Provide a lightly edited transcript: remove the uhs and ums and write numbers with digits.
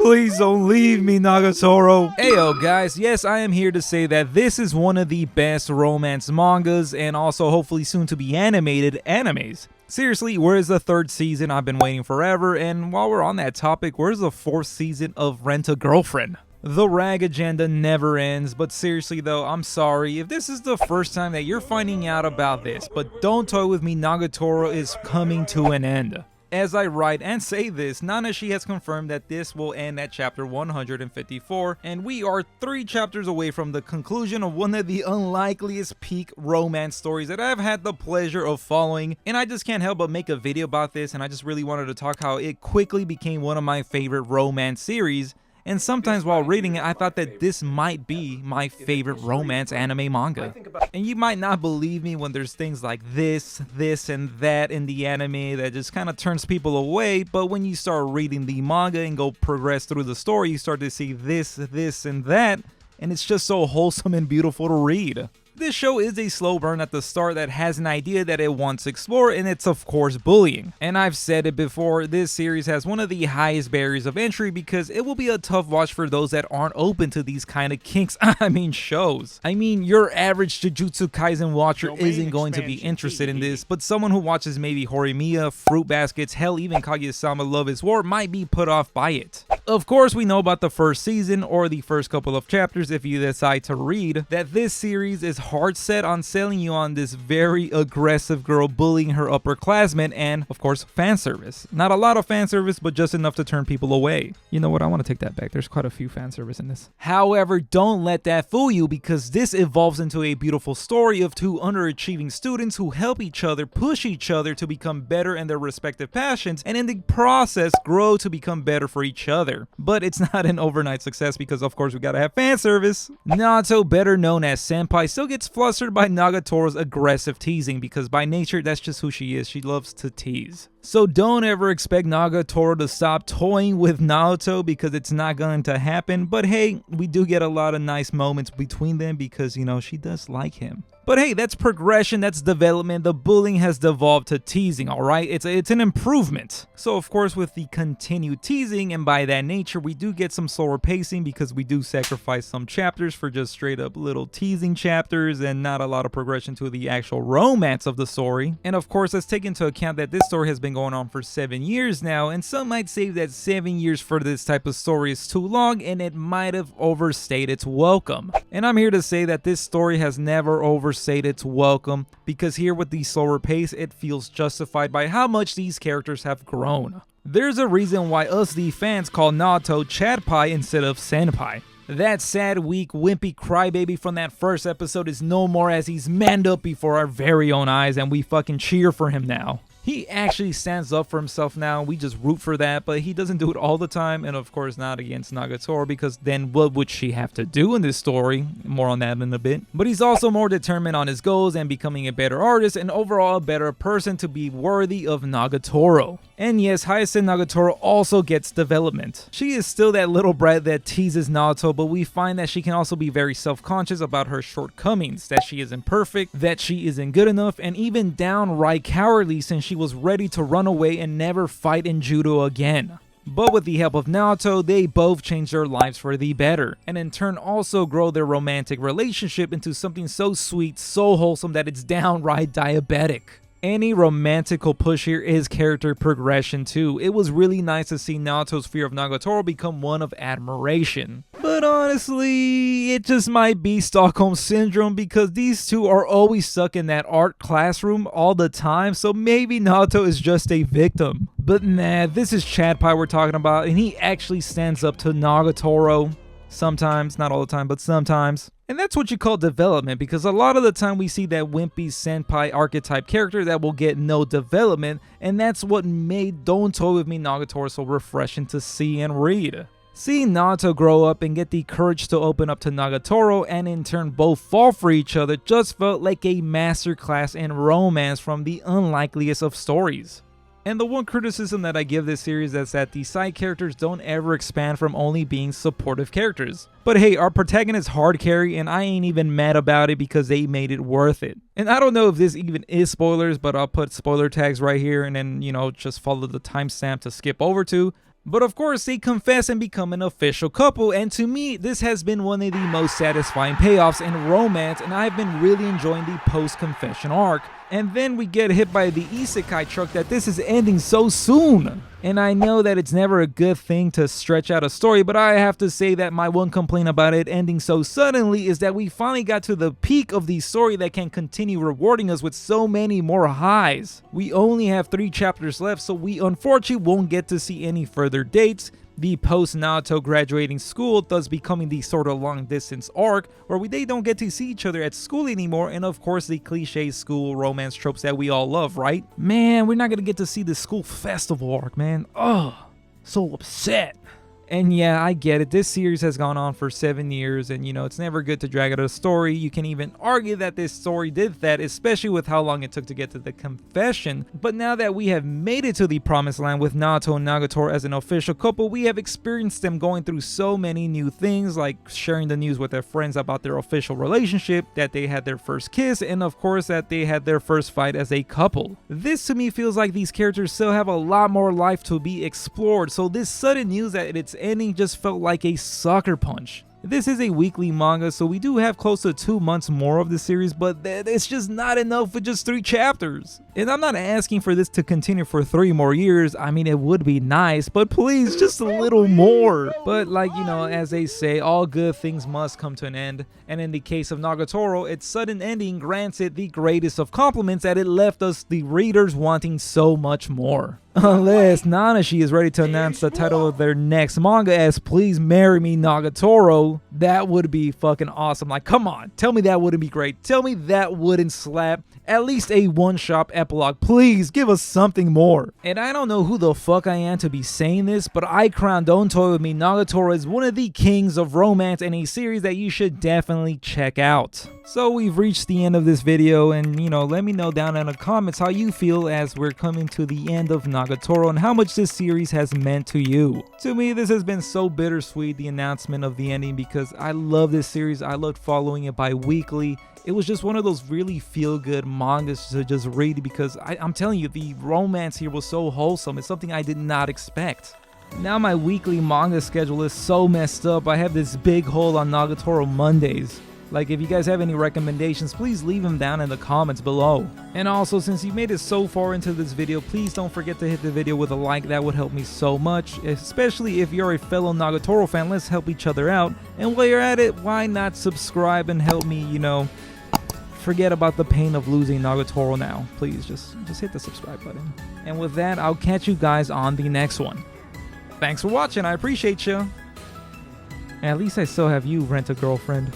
Please don't leave me, Nagatoro. Heyo guys, yes, I am here to say that this is one of the best romance mangas and also hopefully soon to be animated animes. Seriously, where's the 3rd season? I've been waiting forever, and while we're on that topic, where's the 4th season of Rent-a-Girlfriend? The rag agenda never ends, but seriously though, I'm sorry if this is the first time that you're finding out about this, but don't toy with me, Nagatoro is coming to an end. As I write and say this, Nanashi has confirmed that this will end at chapter 154, and we are 3 chapters away from the conclusion of one of the unlikeliest peak romance stories that I've had the pleasure of following, and I just can't help but make a video about this, and I just really wanted to talk how it quickly became one of my favorite romance series. And sometimes while reading it, I thought that this might be my favorite romance anime manga. And you might not believe me when there's things like this, and that in the anime that just kind of turns people away, but when you start reading the manga and go progress through the story, you start to see this, and that, and it's just so wholesome and beautiful to read. This show is a slow burn at the start that has an idea that it wants to explore, and it's of course bullying. And I've said it before, this series has one of the highest barriers of entry because it will be a tough watch for those that aren't open to these kind of kinks, shows. Your average Jujutsu Kaisen watcher isn't going to be interested in this, but someone who watches maybe Horimiya, Fruit Baskets, hell even Kaguya-sama Love is War might be put off by it. Of course, we know about the 1st season, or the first couple of chapters if you decide to read, that this series is hard set on selling you on this very aggressive girl bullying her upperclassmen and, of course, fan service. Not a lot of fan service, but just enough to turn people away. You know what, I want to take that back. There's quite a few fan service in this. However, don't let that fool you because this evolves into a beautiful story of 2 underachieving students who help each other, push each other to become better in their respective passions, and in the process grow to become better for each other. But it's not an overnight success because of course we gotta have fan service. Naoto, better known as Senpai, still gets flustered by Nagatoro's aggressive teasing because by nature that's just who she is. She loves to tease. So don't ever expect Nagatoro to stop toying with Naoto because it's not going to happen. But hey, we do get a lot of nice moments between them because, you know, she does like him. But hey, that's progression, that's development. The bullying has devolved to teasing, alright? It's an improvement. So of course with the continued teasing, and by that nature, we do get some slower pacing because we do sacrifice some chapters for just straight up little teasing chapters and not a lot of progression to the actual romance of the story. And of course, let's take into account that this story has been going on for 7 years now, and some might say that 7 years for this type of story is too long and it might have overstayed its welcome. And I'm here to say that this story has never overstayed its welcome because here with the slower pace, it feels justified by how much these characters have grown. There's a reason why us the fans call Naoto Chadpai instead of Senpai. That sad, weak, wimpy crybaby from that first episode is no more as he's manned up before our very own eyes and we fucking cheer for him now. He actually stands up for himself now, we just root for that, but he doesn't do it all the time, and of course not against Nagatoro, because then what would she have to do in this story? More on that in a bit. But he's also more determined on his goals and becoming a better artist and overall a better person to be worthy of Nagatoro. And yes, Hayase Nagatoro also gets development. She is still that little brat that teases Naoto, but we find that she can also be very self-conscious about her shortcomings, that she isn't perfect, that she isn't good enough, and even downright cowardly since she was ready to run away and never fight in judo again. But with the help of Naoto, they both change their lives for the better, and in turn also grow their romantic relationship into something so sweet, so wholesome that it's downright diabetic. Any romantical push here is character progression too. It was really nice to see Naoto's fear of Nagatoro become one of admiration. But honestly, it just might be Stockholm Syndrome because these two are always stuck in that art classroom all the time, so maybe Naoto is just a victim. But nah, this is Chadpai we're talking about, and he actually stands up to Nagatoro. Sometimes, not all the time, but sometimes. And that's what you call development, because a lot of the time we see that wimpy senpai archetype character that will get no development, and that's what made Don't Toy With Me Nagatoro so refreshing to see and read. Seeing Naoto grow up and get the courage to open up to Nagatoro and in turn both fall for each other just felt like a masterclass in romance from the unlikeliest of stories. And the one criticism that I give this series is that the side characters don't ever expand from only being supportive characters. But hey, our protagonist hard carry, and I ain't even mad about it because they made it worth it. And I don't know if this even is spoilers, but I'll put spoiler tags right here and then, you know, just follow the timestamp to skip over to. But of course, they confess and become an official couple, and to me, this has been one of the most satisfying payoffs in romance, and I've been really enjoying the post-confession arc. And then we get hit by the isekai truck that this is ending so soon. And I know that it's never a good thing to stretch out a story, but I have to say that my one complaint about it ending so suddenly is that we finally got to the peak of the story that can continue rewarding us with so many more highs. We only have 3 chapters left, so we unfortunately won't get to see any further dates. The post-Naoto graduating school thus becoming the sort of long-distance arc where they don't get to see each other at school anymore, and of course the cliche school romance tropes that we all love, right? Man, we're not gonna get to see the school festival arc, man. Ugh, so upset. And yeah, I get it, this series has gone on for 7 years, and you know, it's never good to drag out a story. You can even argue that this story did that, especially with how long it took to get to the confession. But now that we have made it to the promised land with Naoto and Nagatoro as an official couple, we have experienced them going through so many new things, like sharing the news with their friends about their official relationship, that they had their first kiss, and of course that they had their first fight as a couple. This to me feels like these characters still have a lot more life to be explored, so this sudden news that it's ending just felt like a sucker punch. This is a weekly manga, so we do have close to 2 months more of the series, but it's just not enough with just 3 chapters. And I'm not asking for this to continue for 3 more years. I mean, it would be nice, but please, just a little more. But like, you know, as they say, all good things must come to an end. And in the case of Nagatoro, its sudden ending grants it the greatest of compliments that it left us, the readers, wanting so much more. Unless Nanashi is ready to announce the title of their next manga as Please Marry Me Nagatoro, that would be fucking awesome. Like, come on, tell me that wouldn't be great. Tell me that wouldn't slap. At least a one-shot epilogue. Please give us something more. And I don't know who the fuck I am to be saying this, but I crown Don't Toy With Me Nagatoro as one of the kings of romance and a series that you should definitely check out. So we've reached the end of this video, and you know, let me know down in the comments how you feel as we're coming to the end of Nagatoro and how much this series has meant to you. To me, this has been so bittersweet, the announcement of the ending, because I love this series. I loved following it bi-weekly. It was just one of those really feel-good mangas to just read, because I'm telling you, the romance here was so wholesome. It's something I did not expect. Now my weekly manga schedule is so messed up. I have this big hole on Nagatoro Mondays. Like, if you guys have any recommendations, please leave them down in the comments below. And also, since you made it so far into this video, please don't forget to hit the video with a like. That would help me so much, especially if you're a fellow Nagatoro fan. Let's help each other out. And while you're at it, why not subscribe and help me, you know, forget about the pain of losing Nagatoro now. Please, just hit the subscribe button. And with that, I'll catch you guys on the next one. Thanks for watching, I appreciate you. At least I still have you, Rent-A-Girlfriend.